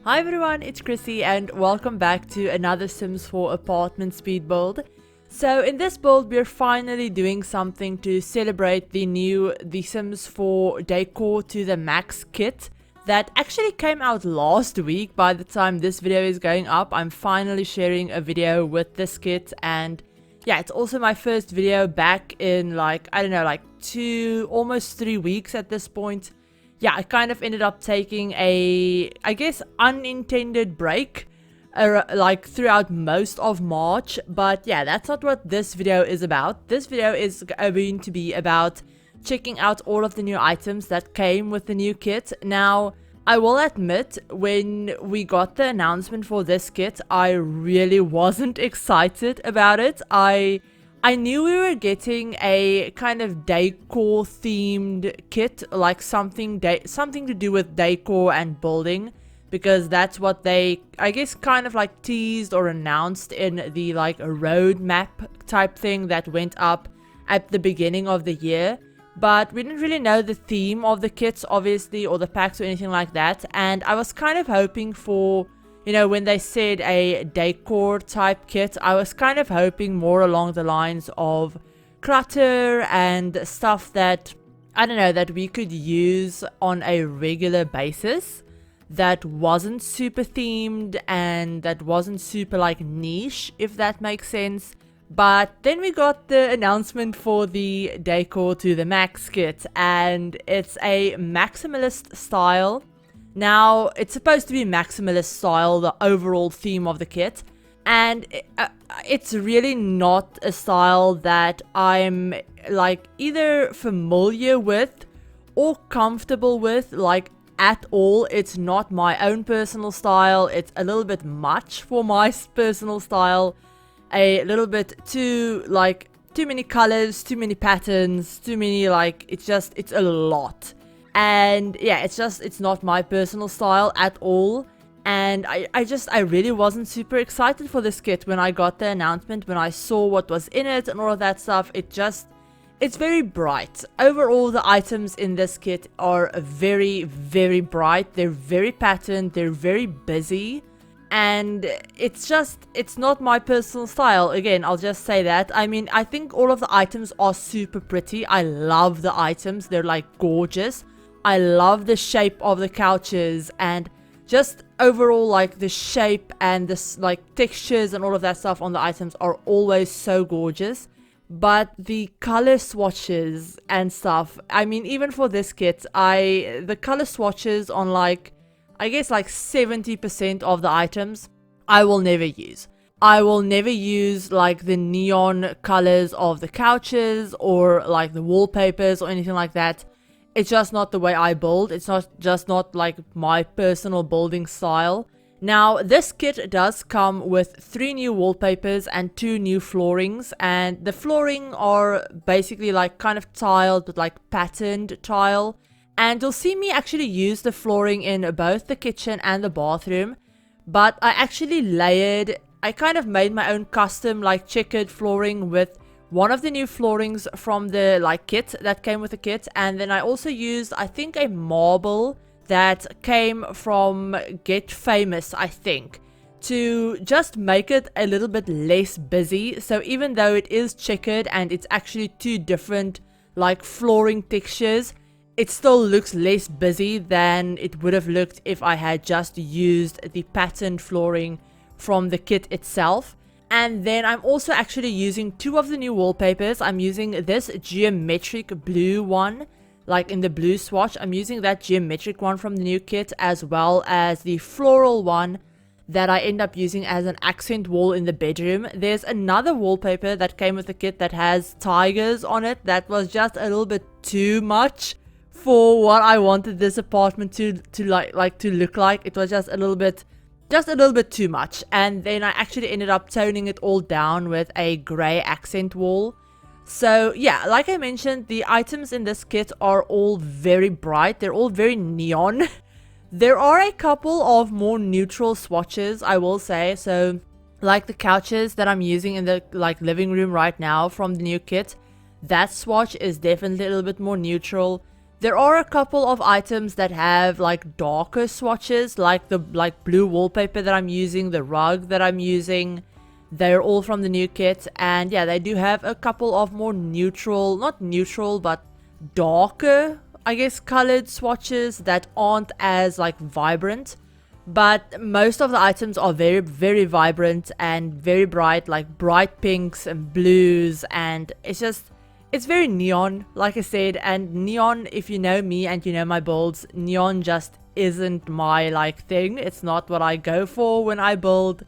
Hi everyone, it's Chrissie and welcome back to another Sims 4 apartment speed build. So in this build we're finally doing something to celebrate the Sims 4 Décor to the Max kit that actually came out last week. By the time this video is going up, I'm finally sharing a video with this kit, and yeah, it's also my first video back in almost 3 weeks at this point. Yeah, I kind of ended up taking a, I guess, unintended break throughout most of March. But yeah, that's not what this video is about. This video is going to be about checking out all of the new items that came with the new kit. Now, I will admit, when we got the announcement for this kit, I really wasn't excited about it. I knew we were getting a kind of decor themed kit, like something to do with decor and building, because that's what they, I guess, kind of like teased or announced in the like roadmap type thing that went up at the beginning of the year. But we didn't really know the theme of the kits, obviously, or the packs or anything like that. And I was kind of hoping for, you know, when they said a decor type kit, I was kind of hoping more along the lines of clutter and stuff that, I don't know, that we could use on a regular basis, that wasn't super themed and that wasn't super like niche, if that makes sense. But then we got the announcement for the Décor to the Max kit, and it's a Maximalist style. Now, it's supposed to be Maximalist style, the overall theme of the kit, and it's really not a style that I'm like either familiar with or comfortable with, like, at all. It's not my own personal style. It's a little bit much for my personal style, a little bit too many colors, too many patterns, too many, like, it's a lot. And yeah, it's not my personal style at all. And I really wasn't super excited for this kit when I got the announcement, when I saw what was in it and all of that stuff. It's very bright. Overall, the items in this kit are very, very bright. They're very patterned. They're very busy. And it's not my personal style. Again, I'll just say that. I mean, I think all of the items are super pretty. I love the items. They're like gorgeous. I love the shape of the couches, and just overall, like, the shape and this like textures and all of that stuff on the items are always so gorgeous. But the color swatches and stuff, I mean, even for this kit, the color swatches on, like, I guess like 70% of the items I will never use. I will never use like the neon colors of the couches or like the wallpapers or anything like that. It's just not the way I build. It's not like my personal building style. Now, this kit does come with 3 new wallpapers and 2 new floorings, and the flooring are basically like kind of tiled, but like patterned tile. And you'll see me actually use the flooring in both the kitchen and the bathroom, but I actually I kind of made my own custom like checkered flooring with one of the new floorings from the like kit that came with the kit. And then I also used, I think, a marble that came from Get Famous, I think, to just make it a little bit less busy. So even though it is checkered and it's actually 2 different like flooring textures, it still looks less busy than it would have looked if I had just used the patterned flooring from the kit itself. And then I'm also actually using 2 of the new wallpapers. I'm using this geometric blue one, like in the blue swatch. I'm using that geometric one from the new kit, as well as the floral one that I end up using as an accent wall in the bedroom. There's another wallpaper that came with the kit that has tigers on it. That was just a little bit too much for what I wanted this apartment to look like. It was just a little bit too much. And then I actually ended up toning it all down with a gray accent wall. So yeah, like I mentioned, the items in this kit are all very bright. They're all very neon. There are a couple of more neutral swatches, I will say. So like the couches that I'm using in the like living room right now from the new kit, that swatch is definitely a little bit more neutral. There are a couple of items that have like darker swatches, like the blue wallpaper that I'm using, the rug that I'm using. They're all from the new kit, and yeah, they do have a couple of more neutral, not neutral, but darker, I guess, colored swatches that aren't as like vibrant. But most of the items are very, very vibrant and very bright, like bright pinks and blues, and it's very neon, like I said. And neon, if you know me and you know my builds, neon just isn't my like thing. It's not what I go for when I build.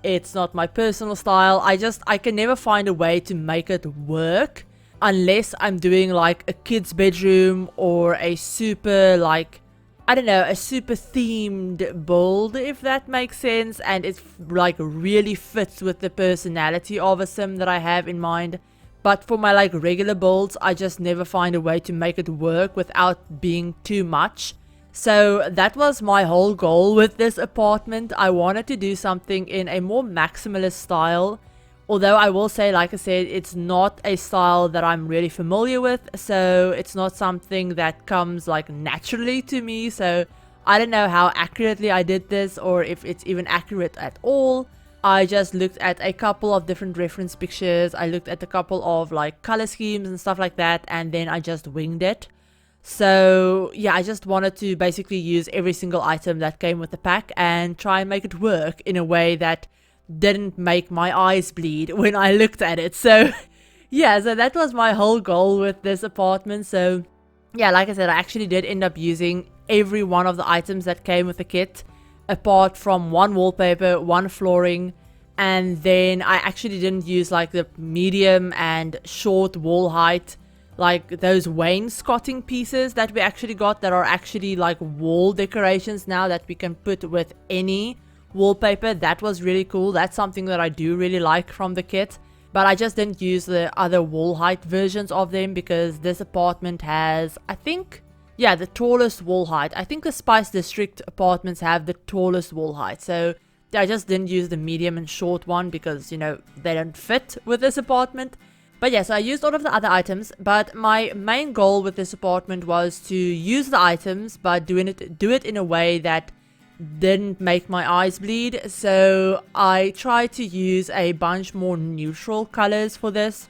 It's not my personal style. I can never find a way to make it work unless I'm doing like a kid's bedroom or a super like, I don't know, a super themed build, if that makes sense, and it's like really fits with the personality of a sim that I have in mind. But for my like regular builds, I just never find a way to make it work without being too much. So that was my whole goal with this apartment. I wanted to do something in a more maximalist style. Although I will say, like I said, it's not a style that I'm really familiar with. So it's not something that comes like naturally to me. So I don't know how accurately I did this or if it's even accurate at all. I just looked at a couple of different reference pictures. I looked at a couple of like color schemes and stuff like that. And then I just winged it. So yeah, I just wanted to basically use every single item that came with the pack and try and make it work in a way that didn't make my eyes bleed when I looked at it. So yeah, so that was my whole goal with this apartment. So yeah, like I said, I actually did end up using every one of the items that came with the kit, apart from one wallpaper, one flooring, and then I actually didn't use like the medium and short wall height, like those wainscoting pieces that we actually got that are actually like wall decorations now that we can put with any wallpaper. That was really cool. That's something that I do really like from the kit. But I just didn't use the other wall height versions of them because this apartment has, I think, yeah, the tallest wall height. I think the Spice District apartments have the tallest wall height. So I just didn't use the medium and short one because, you know, they don't fit with this apartment. But yeah, so I used all of the other items, but my main goal with this apartment was to use the items, but do it in a way that didn't make my eyes bleed. So I tried to use a bunch more neutral colors for this,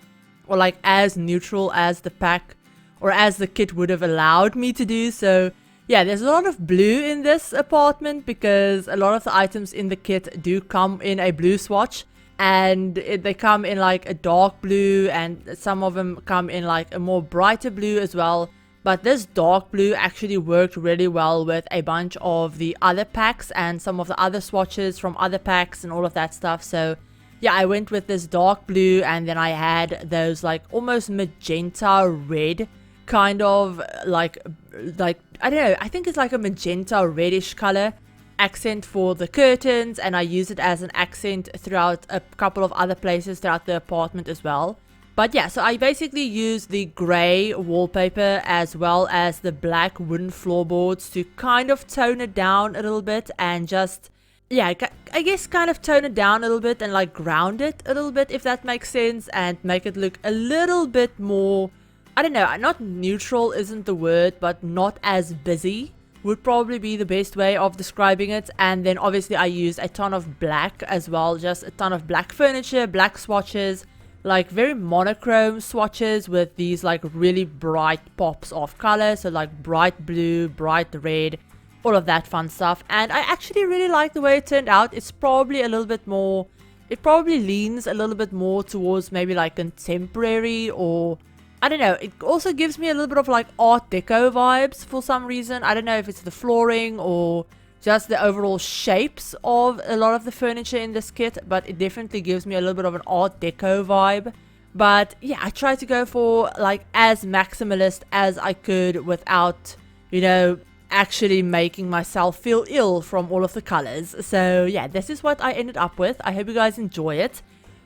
or like as neutral as the pack, or as the kit would have allowed me to do. So yeah, there's a lot of blue in this apartment because a lot of the items in the kit do come in a blue swatch. And they come in like a dark blue, and some of them come in like a more brighter blue as well. But this dark blue actually worked really well with a bunch of the other packs and some of the other swatches from other packs and all of that stuff. So yeah, I went with this dark blue, and then I had those like almost magenta red kind of like I don't know, I think it's like a magenta reddish color accent for the curtains, and I use it as an accent throughout a couple of other places throughout the apartment as well. But yeah, so I basically used the grey wallpaper as well as the black wooden floorboards to kind of tone it down a little bit, and just, yeah, I guess kind of tone it down a little bit and like ground it a little bit, if that makes sense, and make it look a little bit more, I don't know, not neutral isn't the word, but not as busy would probably be the best way of describing it. And then obviously I used a ton of black as well, just a ton of black furniture, black swatches, like very monochrome swatches with these like really bright pops of color. So like bright blue, bright red, all of that fun stuff. And I actually really like the way it turned out. It's probably a little bit more, it probably leans a little bit more towards maybe like contemporary, or I don't know, it also gives me a little bit of like Art Deco vibes for some reason. I don't know if it's the flooring or just the overall shapes of a lot of the furniture in this kit, but it definitely gives me a little bit of an Art Deco vibe. But yeah, I tried to go for like as maximalist as I could without, you know, actually making myself feel ill from all of the colors. So yeah, this is what I ended up with. I hope you guys enjoy it.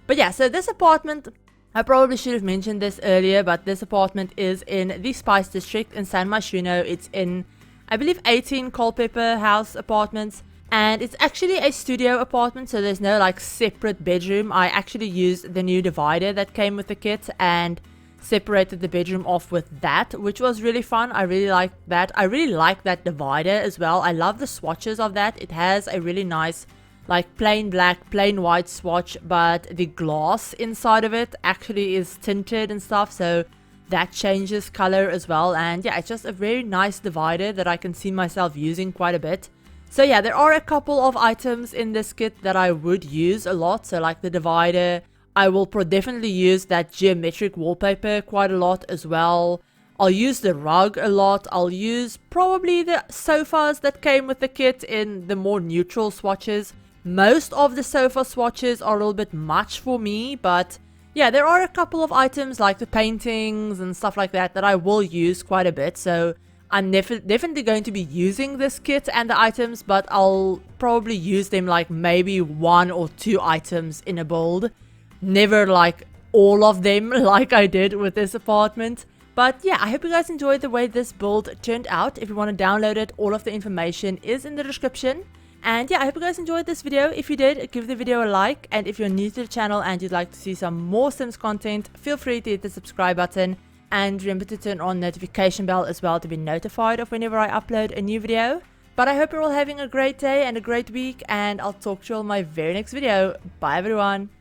But yeah, so this apartment, I probably should have mentioned this earlier, but this apartment is in the Spice District in San Myshuno. It's in, I believe, 18 Culpepper house apartments, and it's actually a studio apartment, so there's no like separate bedroom. I actually used the new divider that came with the kit, and separated the bedroom off with that, which was really fun. I really like that. I really like that divider as well. I love the swatches of that. It has a really nice like plain black, plain white swatch, but the glass inside of it actually is tinted and stuff, so that changes color as well. And yeah, it's just a very nice divider that I can see myself using quite a bit. So yeah, there are a couple of items in this kit that I would use a lot. So like the divider, I will definitely use that geometric wallpaper quite a lot as well. I'll use the rug a lot. I'll use probably the sofas that came with the kit in the more neutral swatches. Most of the sofa swatches are a little bit much for me, but yeah, there are a couple of items like the paintings and stuff like that that I will use quite a bit. So I'm definitely going to be using this kit and the items, but I'll probably use them like maybe 1 or 2 items in a build. Never like all of them like I did with this apartment. But yeah, I hope you guys enjoyed the way this build turned out. If you want to download it, all of the information is in the description. And yeah, I hope you guys enjoyed this video. If you did, give the video a like. And if you're new to the channel and you'd like to see some more Sims content, feel free to hit the subscribe button. And remember to turn on notification bell as well to be notified of whenever I upload a new video. But I hope you're all having a great day and a great week. And I'll talk to you all in my very next video. Bye everyone.